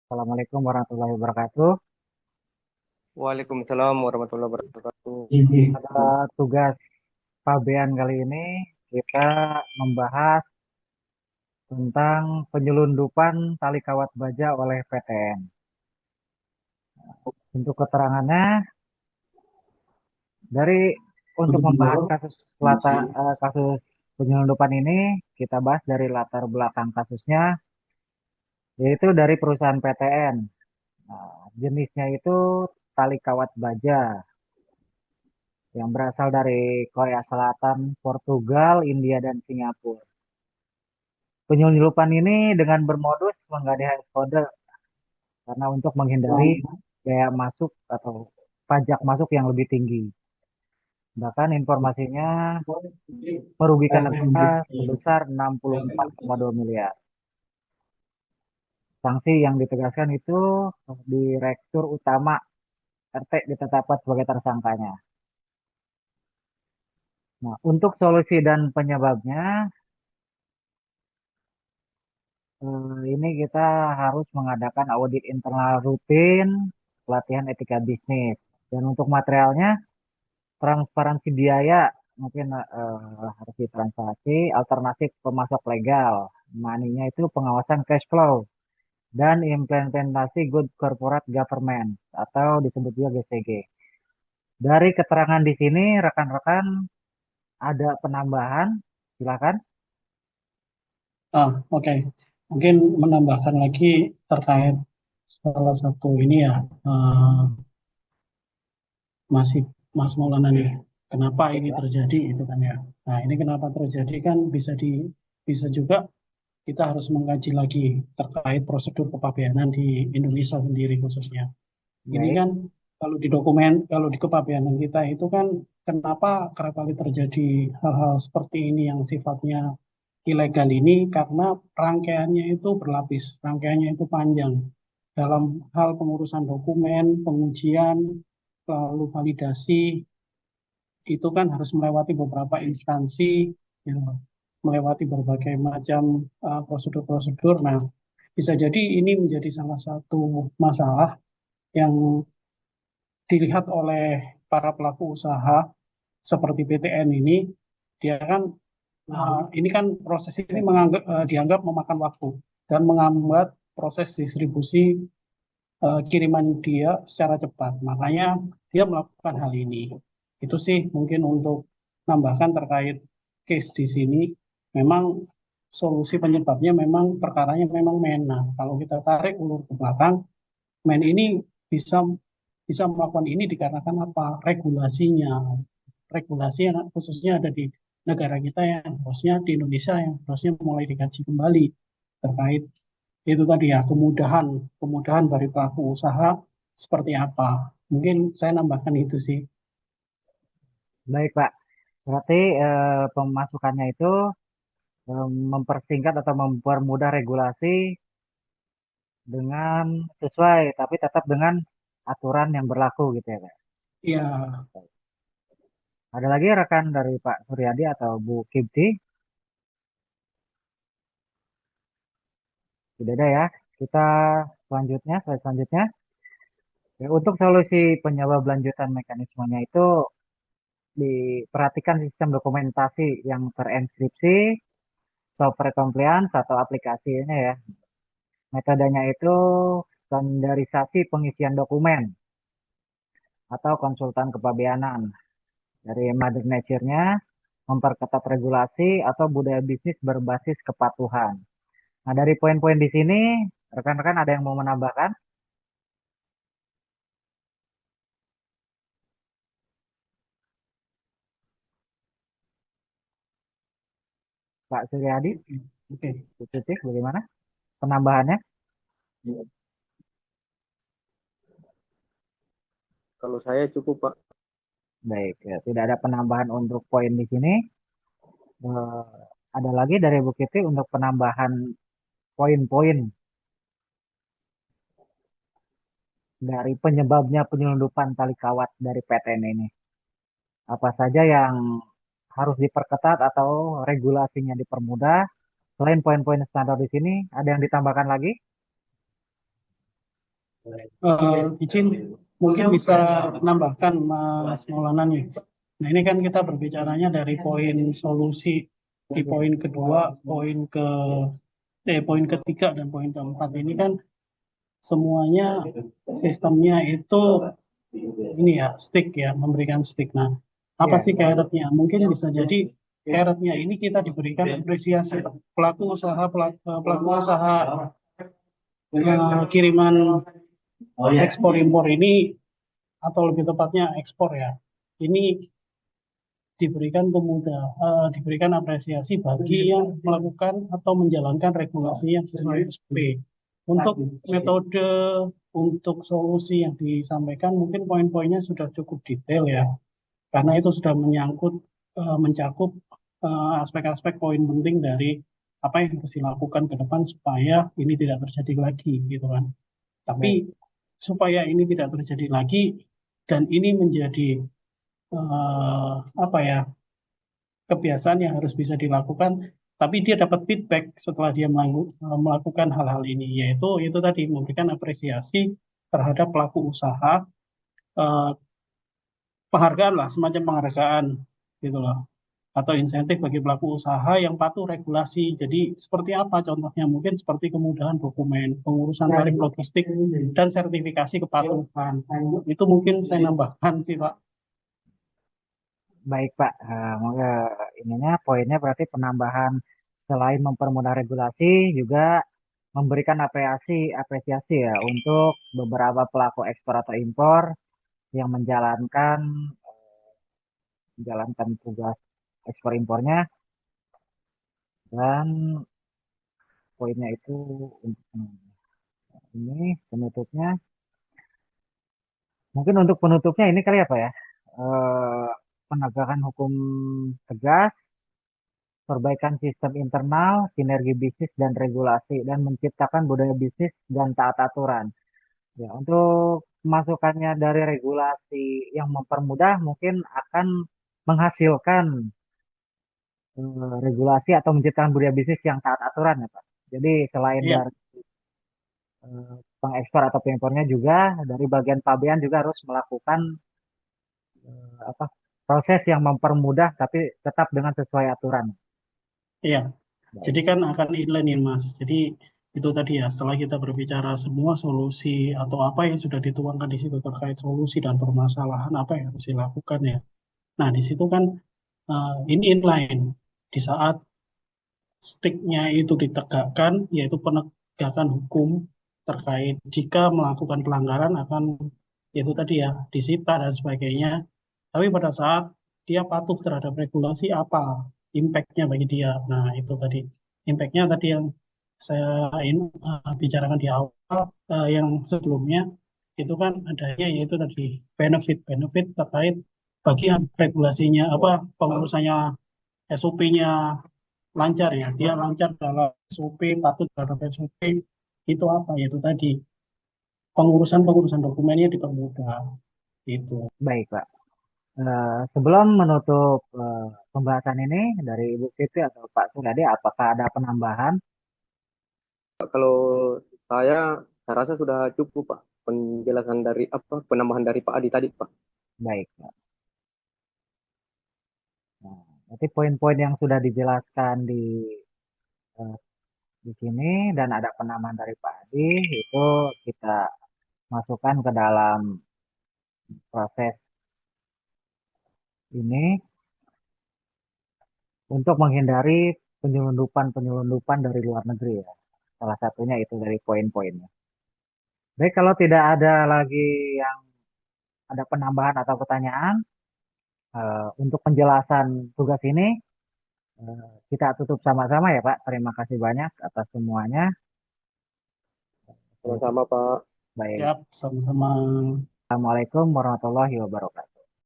Assalamualaikum warahmatullahi wabarakatuh. Waalaikumsalam warahmatullahi wabarakatuh. Pada tugas Fabian kali ini kita membahas tentang penyelundupan tali kawat baja oleh PTN. Untuk keterangannya, dari untuk membahas kasus penyelundupan ini, kita bahas dari latar belakang kasusnya, yaitu dari perusahaan PTN. Nah, jenisnya itu tali kawat baja yang berasal dari Korea Selatan, Portugal, India, dan Singapura. Penyelundupan ini dengan bermodus menggadaikan kode karena untuk menghindari biaya masuk atau pajak masuk yang lebih tinggi. Bahkan informasinya merugikan negara sebesar 64,2 miliar. Sanksi yang ditegaskan itu Direktur Utama RT ditetapkan sebagai tersangkanya. Nah, untuk solusi dan penyebabnya, ini kita harus mengadakan audit internal rutin, pelatihan etika bisnis. Dan untuk materialnya, transparansi biaya mungkin harus ditransaksi, alternatif pemasok legal, maninya itu pengawasan cash flow, dan implementasi good corporate government atau disebut juga GCG. Dari keterangan di sini, rekan-rekan ada penambahan, silakan. Oke. Mungkin menambahkan lagi terkait salah satu ini ya, eh, masih Mas Maulana nih. Kenapa ini Ya. terjadi itu kan ya. Nah, ini kenapa terjadi kan bisa juga kita harus mengkaji lagi terkait prosedur kepabeanan di Indonesia sendiri khususnya. Ini Baik, kan kalau di kepabeanan kita itu kan kenapa kerap kali terjadi hal-hal seperti ini yang sifatnya ilegal ini karena rangkaiannya itu berlapis, rangkaiannya itu panjang. Dalam hal pengurusan dokumen, pengujian, lalu validasi, itu kan harus melewati beberapa instansi, yang melewati berbagai macam prosedur-prosedur. Nah, bisa jadi ini menjadi salah satu masalah yang dilihat oleh para pelaku usaha seperti PTN ini. Dia kan ini kan proses ini dianggap memakan waktu dan menghambat proses distribusi kiriman dia secara cepat. Makanya dia melakukan hal ini. Itu sih mungkin untuk nambahkan terkait case di sini. Memang solusi penyebabnya memang perkaranya memang men. Nah, kalau kita tarik ulur ke belakang, men ini bisa bisa melakukan ini dikarenakan apa? Regulasinya. Regulasi yang khususnya ada di negara kita yang harusnya di Indonesia yang harusnya mulai dikaji kembali terkait itu tadi ya kemudahan kemudahan dari pelaku usaha seperti apa. Mungkin saya nambahkan itu sih. baik Pak. Berarti pemasukannya itu mempersingkat atau mempermudah regulasi dengan sesuai, tapi tetap dengan aturan yang berlaku gitu ya Pak. Ya, Ada lagi rekan dari Pak Suryadi atau Bu Kipti? Tidak ada ya. Kita slide selanjutnya. Ya, untuk solusi penyebab lanjutan mekanismenya itu diperhatikan sistem dokumentasi yang terenkripsi, software compliance atau aplikasinya ya. Metodenya itu standarisasi pengisian dokumen atau konsultan kepabeanan. Dari Mother Nature-nya, memperketat regulasi atau budaya bisnis berbasis kepatuhan. Nah, dari poin-poin di sini, rekan-rekan ada yang mau menambahkan? Pak Suryadi, oke. Oke. Bu Titik, bagaimana penambahannya? Kalau saya cukup, Pak. Baik, ya, tidak ada penambahan untuk poin di sini. Eh, ada lagi dari Bu Kiti untuk penambahan poin-poin dari penyebabnya penyelundupan tali kawat dari PTN ini. Apa saja yang harus diperketat atau regulasinya dipermudah? Selain poin-poin standar di sini, ada yang ditambahkan lagi? Izin mungkin bisa nambahkan Mas Maulana nih. Nah ini kan kita berbicaranya dari poin solusi di poin kedua, poin ketiga dan poin keempat ini kan semuanya sistemnya itu ini ya stick ya, memberikan stick. Nah apa Iya, sih carrotnya? Mungkin bisa jadi carrotnya ini kita diberikan apresiasi pelaku usaha kiriman ekspor impor ini atau lebih tepatnya ekspor ya. Ini diberikan apresiasi bagi yang melakukan atau menjalankan regulasi yang sesuai SOP. Untuk metode, untuk solusi yang disampaikan mungkin poin-poinnya sudah cukup detail ya, karena itu sudah mencakup aspek-aspek poin penting dari apa yang harus dilakukan ke depan supaya ini tidak terjadi lagi gitu kan. Tapi baik. supaya ini tidak terjadi lagi dan ini menjadi apa ya kebiasaan yang harus bisa dilakukan, tapi dia dapat feedback setelah dia melakukan hal-hal ini, yaitu itu tadi memberikan apresiasi terhadap pelaku usaha, eh, penghargaan lah, semacam penghargaan gitu loh, atau insentif bagi pelaku usaha yang patuh regulasi. Jadi seperti apa contohnya? Mungkin seperti kemudahan dokumen, pengurusan tarif logistik, dan sertifikasi kepatuhan. Itu mungkin saya nambahkan sih, Pak. Baik, Pak. Ininya poinnya berarti penambahan selain mempermudah regulasi juga memberikan apresiasi ya untuk beberapa pelaku ekspor atau impor yang menjalankan tugas ekspor impornya, dan poinnya itu untuk ini penutupnya. Mungkin untuk penutupnya ini kali apa ya? Eh, Penegakan hukum tegas, perbaikan sistem internal, sinergi bisnis dan regulasi, dan menciptakan budaya bisnis dan taat aturan. Ya, untuk masukannya dari regulasi yang mempermudah mungkin akan menghasilkan regulasi atau menciptakan budaya bisnis yang taat aturan ya Pak. Jadi selain Iya, dari pengekspor atau pengimpornya juga dari bagian pabean juga harus melakukan apa proses yang mempermudah tapi tetap dengan sesuai aturan. iya. Baik. Jadi kan akan inline ya Mas. Jadi itu tadi ya, setelah kita berbicara semua solusi atau apa yang sudah dituangkan di situ terkait solusi dan permasalahan apa yang harus dilakukan ya. Nah, di situ kan ini inline. Di saat sticknya itu ditegakkan, yaitu penegakan hukum terkait jika melakukan pelanggaran akan itu tadi ya disita dan sebagainya. Tapi pada saat dia patuh terhadap regulasi apa impact-nya bagi dia. Nah, itu tadi impact-nya tadi yang saya bicarakan di awal, yang sebelumnya itu kan adanya yaitu tadi benefit terkait bagian regulasinya apa pengurusannya SOP-nya lancar ya, dia lancar dalam SOP, patuh terhadap SOP, itu apa? Yaitu tadi pengurusan dokumennya dipermudah. Itu. Baik, Pak. Sebelum menutup pembahasan ini dari Ibu Siti atau Pak Suryadi, apakah ada penambahan? Kalau saya, saya rasa sudah cukup, Pak. Penjelasan dari penambahan dari Pak Adi tadi, Pak. Baik, Pak. Nah, nanti poin-poin yang sudah dijelaskan eh, di sini dan ada penambahan dari Pak Adi itu kita masukkan ke dalam proses ini untuk menghindari penyelundupan dari luar negeri ya. Salah satunya itu dari poin-poinnya. Baik, kalau tidak ada lagi yang ada penambahan atau pertanyaan untuk penjelasan tugas ini, kita tutup sama-sama ya Pak. Terima kasih banyak atas semuanya. Sama-sama, Pak. Baik. Siap, sama-sama. Assalamualaikum warahmatullahi wabarakatuh.